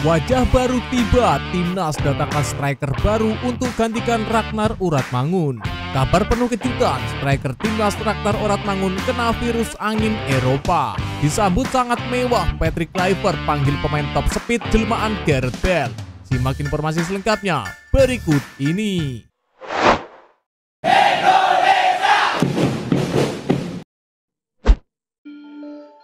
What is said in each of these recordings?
Wajah baru tiba, Timnas datangkan striker baru untuk gantikan Ragnar Oratmangun. Kabar penuh kejutan, striker Timnas Ragnar Oratmangun kena virus angin Eropa. Disambut sangat mewah, Patrick Kluivert panggil pemain top speed jelmaan Gareth Bale. Simak informasi selengkapnya berikut ini.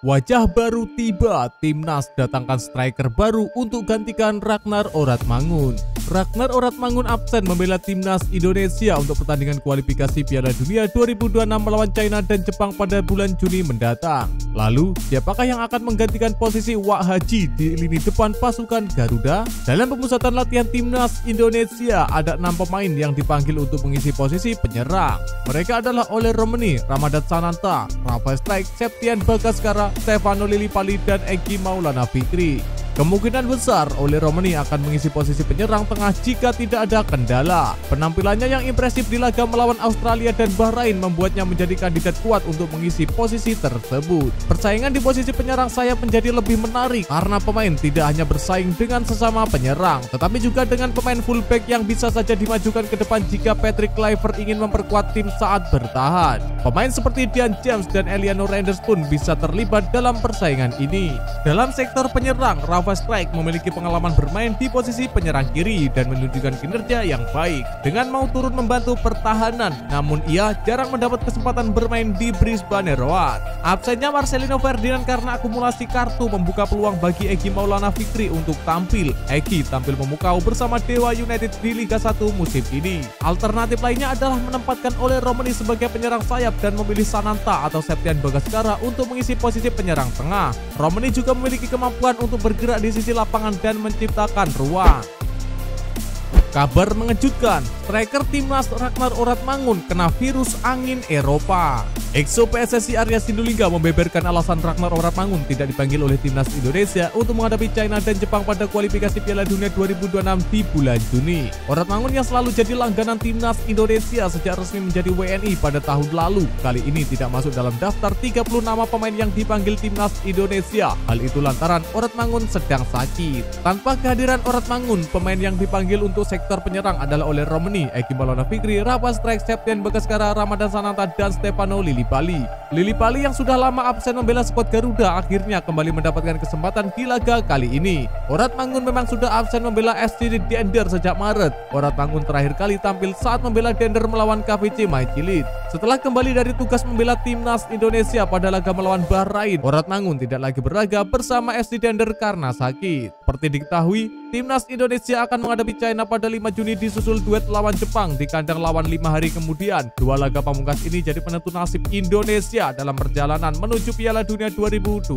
Wajah baru tiba, Timnas datangkan striker baru untuk gantikan Ragnar Oratmangun. Ragnar Oratmangun absen membela Timnas Indonesia untuk pertandingan kualifikasi Piala Dunia 2026 melawan China dan Jepang pada bulan Juni mendatang. Lalu, siapakah yang akan menggantikan posisi Wak Haji di lini depan pasukan Garuda? Dalam pemusatan latihan Timnas Indonesia, ada 6 pemain yang dipanggil untuk mengisi posisi penyerang. Mereka adalah Ole Romeni, Ramadan Sananta, Rafael Strijk, Septian Bagaskara, Stefano Lillipali, dan Egy Maulana Fikri. Kemungkinan besar Ole Romeni akan mengisi posisi penyerang tengah jika tidak ada kendala. Penampilannya yang impresif di laga melawan Australia dan Bahrain membuatnya menjadi kandidat kuat untuk mengisi posisi tersebut. Persaingan di posisi penyerang sayap menjadi lebih menarik karena pemain tidak hanya bersaing dengan sesama penyerang, tetapi juga dengan pemain fullback yang bisa saja dimajukan ke depan jika Patrick Kluivert ingin memperkuat tim saat bertahan. Pemain seperti Dian James dan Eliano Reinders pun bisa terlibat dalam persaingan ini. Dalam sektor penyerang, Rafael Strijk memiliki pengalaman bermain di posisi penyerang kiri dan menunjukkan kinerja yang baik dengan mau turun membantu pertahanan, namun ia jarang mendapat kesempatan bermain di Brisbane Roar. Absennya Marcelino Ferdinand karena akumulasi kartu membuka peluang bagi Egy Maulana Fikri untuk tampil. Egy tampil memukau bersama Dewa United di Liga 1 musim ini. Alternatif lainnya adalah menempatkan Ole Romeni sebagai penyerang sayap dan memilih Sananta atau Septian Bagaskara untuk mengisi posisi penyerang tengah. Romeni juga memiliki kemampuan untuk bergerak di sisi lapangan dan menciptakan ruang. Kabar mengejutkan, striker Timnas Ragnar Oratmangun kena virus angin Eropa. Exo PSSI Arya Sinulinga membeberkan alasan Ragnar Oratmangun tidak dipanggil oleh Timnas Indonesia untuk menghadapi China dan Jepang pada kualifikasi Piala Dunia 2026 di bulan Juni. Oratmangun yang selalu jadi langganan Timnas Indonesia sejak resmi menjadi WNI pada tahun lalu, kali ini tidak masuk dalam daftar 30 nama pemain yang dipanggil Timnas Indonesia. Hal itu lantaran Oratmangun sedang sakit. Tanpa kehadiran Oratmangun, pemain yang dipanggil untuk sektor penyerang adalah Ole Romeni, Egy Maulana Fikri, Rafael Strijk, Septian Bagaskara, Ramadan Sananta, dan Stefano Lillipali. Lillipali yang sudah lama absen membela skuad Garuda akhirnya kembali mendapatkan kesempatan di laga kali ini. Oratmangun memang sudah absen membela SC Dender sejak Maret. Oratmangun terakhir kali tampil saat membela Dender melawan KVC Majilid. Setelah kembali dari tugas membela Timnas Indonesia pada laga melawan Bahrain, Oratmangun tidak lagi berlaga bersama SC Dender karena sakit. Seperti diketahui, Timnas Indonesia akan menghadapi China pada 5 Juni disusul duet lawan Jepang di kandang lawan 5 hari kemudian. Dua laga pamungkas ini jadi penentu nasib Indonesia dalam perjalanan menuju Piala Dunia 2026.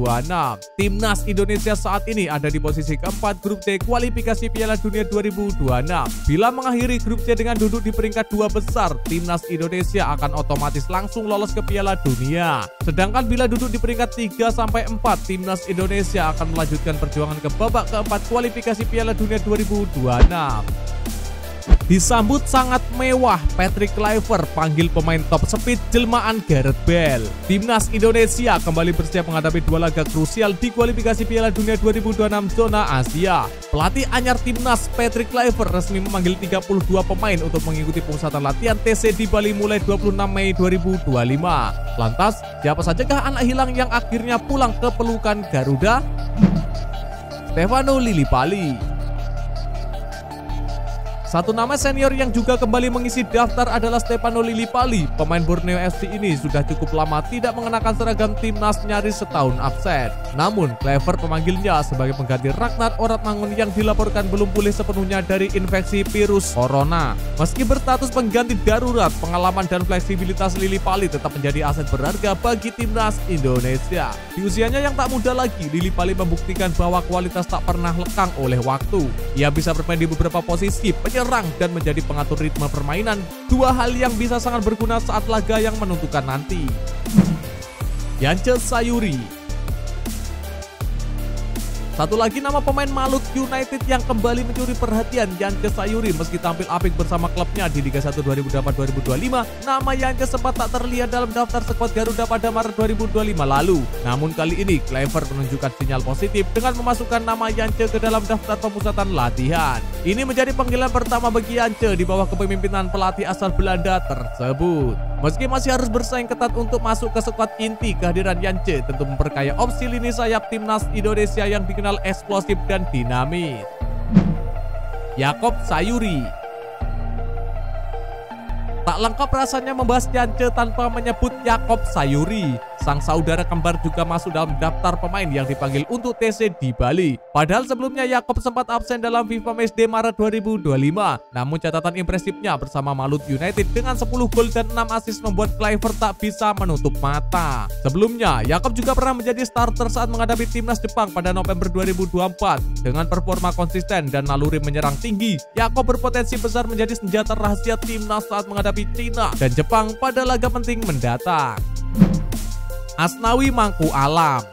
Timnas Indonesia saat ini ada di posisi keempat grup D kualifikasi Piala Dunia 2026. Bila mengakhiri grup C dengan duduk di peringkat 2 besar, Timnas Indonesia akan otomatis langsung lolos ke Piala Dunia. Sedangkan bila duduk di peringkat 3-4, Timnas Indonesia akan melanjutkan perjuangan ke babak keempat kualifikasi Piala Dunia 2026. Disambut sangat mewah, Patrick Kluivert panggil pemain top speed jelmaan Gareth Bale. Timnas Indonesia kembali bersiap menghadapi dua laga krusial di kualifikasi Piala Dunia 2026 zona Asia. Pelatih anyar Timnas Patrick Kluivert resmi memanggil 32 pemain untuk mengikuti pemusatan latihan TC di Bali mulai 26 Mei 2025. Lantas, siapa sajakah anak hilang yang akhirnya pulang ke pelukan Garuda? Stefano Lillipali. Satu nama senior yang juga kembali mengisi daftar adalah Stefano Lillipali. Pemain Borneo FC ini sudah cukup lama tidak mengenakan seragam timnas, nyaris setahun absen. Namun, Kluivert memanggilnya sebagai pengganti Ragnar Oratmangun yang dilaporkan belum pulih sepenuhnya dari infeksi virus corona. Meski berstatus pengganti darurat, pengalaman dan fleksibilitas Lillipali tetap menjadi aset berharga bagi timnas Indonesia. Di usianya yang tak muda lagi, Lillipali membuktikan bahwa kualitas tak pernah lekang oleh waktu. Ia bisa bermain di beberapa posisi, penyerang dan menjadi pengatur ritme permainan, dua hal yang bisa sangat berguna saat laga yang menentukan nanti. Yance Sayuri. Satu lagi nama pemain Maluku United yang kembali mencuri perhatian, Yance Sayuri. Meski tampil apik bersama klubnya di Liga 1 2024-2025, nama Yance sempat tak terlihat dalam daftar skuad Garuda pada Maret 2025 lalu. Namun kali ini Kluivert menunjukkan sinyal positif dengan memasukkan nama Yance ke dalam daftar pemusatan latihan. Ini menjadi panggilan pertama bagi Yance di bawah kepemimpinan pelatih asal Belanda tersebut. Meski masih harus bersaing ketat untuk masuk ke skuad inti, kehadiran Yance tentu memperkaya opsi lini sayap timnas Indonesia yang dikenal eksplosif dan dinamis. Yakob Sayuri. Tak lengkap rasanya membahas Yance tanpa menyebut Yakob Sayuri. Sang saudara kembar juga masuk dalam daftar pemain yang dipanggil untuk TC di Bali. Padahal sebelumnya Yakob sempat absen dalam FIFA Matchday Maret 2025. Namun catatan impresifnya bersama Maluku United dengan 10 gol dan 6 assist membuat Kluivert tak bisa menutup mata. Sebelumnya, Yakob juga pernah menjadi starter saat menghadapi timnas Jepang pada November 2024. Dengan performa konsisten dan naluri menyerang tinggi, Yakob berpotensi besar menjadi senjata rahasia timnas saat menghadapi Cina dan Jepang pada laga penting mendatang. Asnawi Mangku Alam.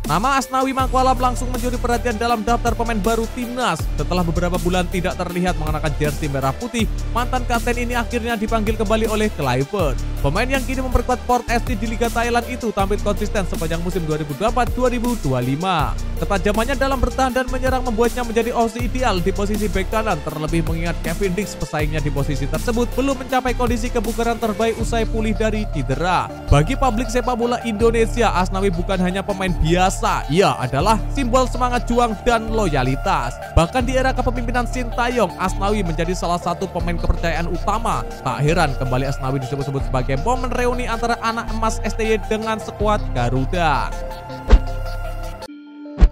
Nama Asnawi Mangku Alam langsung mencuri perhatian dalam daftar pemain baru timnas. Setelah beberapa bulan tidak terlihat mengenakan jersey merah putih, mantan kapten ini akhirnya dipanggil kembali oleh Kluivert. Pemain yang kini memperkuat Port ST di Liga Thailand itu tampil konsisten sepanjang musim 2024-2025. Ketajamannya dalam bertahan dan menyerang membuatnya menjadi opsi ideal di posisi bek kanan, terlebih mengingat Kevin Dix pesaingnya di posisi tersebut belum mencapai kondisi kebugaran terbaik usai pulih dari cedera. Bagi publik sepak bola Indonesia, Asnawi bukan hanya pemain biasa, ia adalah simbol semangat juang dan loyalitas. Bahkan di era kepemimpinan Sintayong, Asnawi menjadi salah satu pemain kepercayaan utama. Tak heran kembali Asnawi disebut-sebut sebagai momen reuni antara anak emas STY dengan skuad Garuda.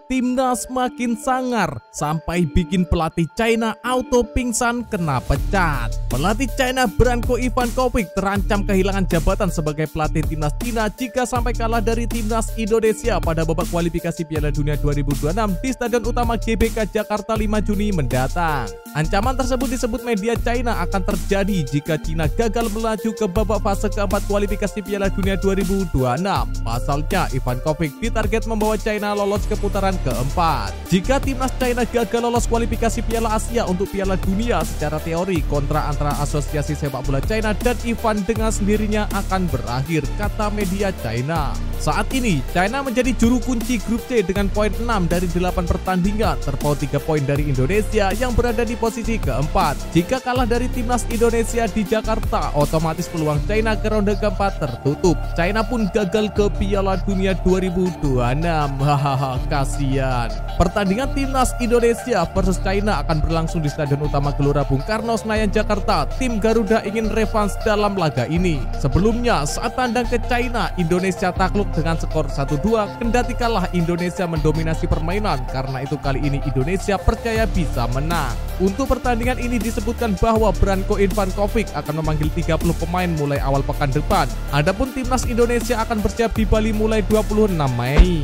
Timnas makin sangar sampai bikin pelatih China auto pingsan kena pecat. Pelatih China Branko Ivankovic terancam kehilangan jabatan sebagai pelatih timnas China jika sampai kalah dari timnas Indonesia pada babak kualifikasi Piala Dunia 2026 di Stadion Utama GBK Jakarta 5 Juni mendatang. Ancaman tersebut disebut media China akan terjadi jika China gagal melaju ke babak fase keempat kualifikasi Piala Dunia 2026. Pasalnya, Ivankovic ditarget membawa China lolos ke putaran keempat. Jika timnas China gagal lolos kualifikasi Piala Asia untuk Piala Dunia, secara teori kontrak antara Asosiasi Sepak Bola China dan Ivan dengan sendirinya akan berakhir, kata media China. Saat ini, China menjadi juru kunci grup C dengan poin 6 dari 8 pertandingan, terpaut 3 poin dari Indonesia yang berada di posisi keempat. Jika kalah dari timnas Indonesia di Jakarta, otomatis peluang China ke ronde keempat tertutup. China pun gagal ke Piala Dunia 2026. Hahaha, kasihan. Pertandingan timnas Indonesia versus China akan berlangsung di Stadion Utama Gelora Bung Karno, Senayan, Jakarta. Tim Garuda ingin revanse dalam laga ini. Sebelumnya, saat tandang ke China, Indonesia takluk dengan skor 1-2, kendati kalah Indonesia mendominasi permainan. Karena itu kali ini Indonesia percaya bisa menang. Untuk pertandingan ini disebutkan bahwa Branko Ivankovic akan memanggil 30 pemain mulai awal pekan depan. Adapun timnas Indonesia akan bersiap di Bali mulai 26 Mei.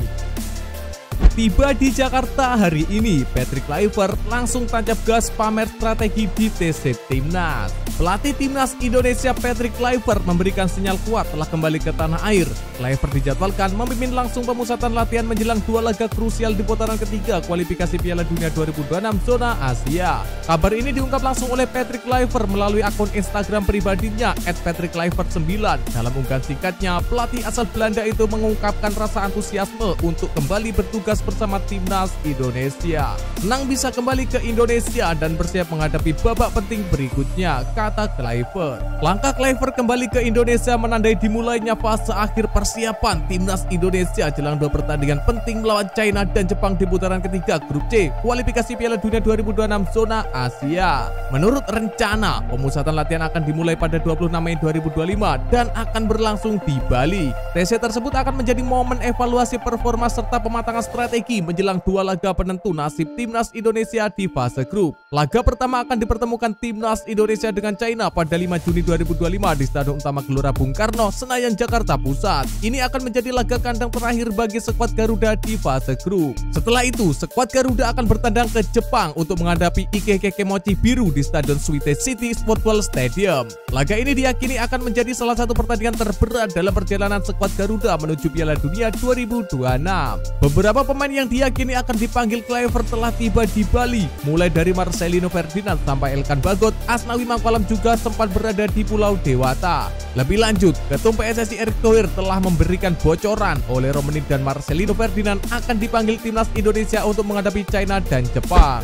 Tiba di Jakarta hari ini, Patrick Kluivert langsung tancap gas pamer strategi di TC Timnas. Pelatih Timnas Indonesia Patrick Kluivert memberikan sinyal kuat telah kembali ke tanah air. Kluivert dijadwalkan memimpin langsung pemusatan latihan menjelang 2 laga krusial di putaran ketiga kualifikasi Piala Dunia 2026 zona Asia. Kabar ini diungkap langsung oleh Patrick Kluivert melalui akun Instagram pribadinya @patrickkluivert9. Dalam unggahan singkatnya, pelatih asal Belanda itu mengungkapkan rasa antusiasme untuk kembali bertugas bersama Timnas Indonesia. Senang bisa kembali ke Indonesia dan bersiap menghadapi babak penting berikutnya, kata Kluivert. Langkah Kluivert kembali ke Indonesia menandai dimulainya fase akhir persiapan Timnas Indonesia jelang 2 pertandingan penting melawan China dan Jepang di putaran ketiga grup C kualifikasi Piala Dunia 2026 zona Asia. Menurut rencana, pemusatan latihan akan dimulai pada 26 Mei 2025 dan akan berlangsung di Bali. TC tersebut akan menjadi momen evaluasi performa serta pematangan strategi menjelang 2 laga penentu nasib Timnas Indonesia di fase grup. Laga pertama akan dipertemukan Timnas Indonesia dengan China pada 5 Juni 2025 di Stadion Utama Gelora Bung Karno, Senayan, Jakarta Pusat. Ini akan menjadi laga kandang terakhir bagi skuad Garuda di fase grup. Setelah itu, skuad Garuda akan bertandang ke Jepang untuk menghadapi IKK Kemochi Biru di Stadion Suite City Sportball Stadium. Laga ini diyakini akan menjadi salah satu pertandingan terberat dalam perjalanan skuad Garuda menuju Piala Dunia 2026. Beberapa pemain yang diyakini akan dipanggil Clever telah tiba di Bali, mulai dari Marcelino Ferdinand sampai Elkan Bagot. Asnawi Mangkualam juga sempat berada di Pulau Dewata. Lebih lanjut, Ketum PSSI Erick Thohir telah memberikan bocoran oleh Romani dan Marcelino Ferdinand akan dipanggil timnas Indonesia untuk menghadapi China dan Jepang.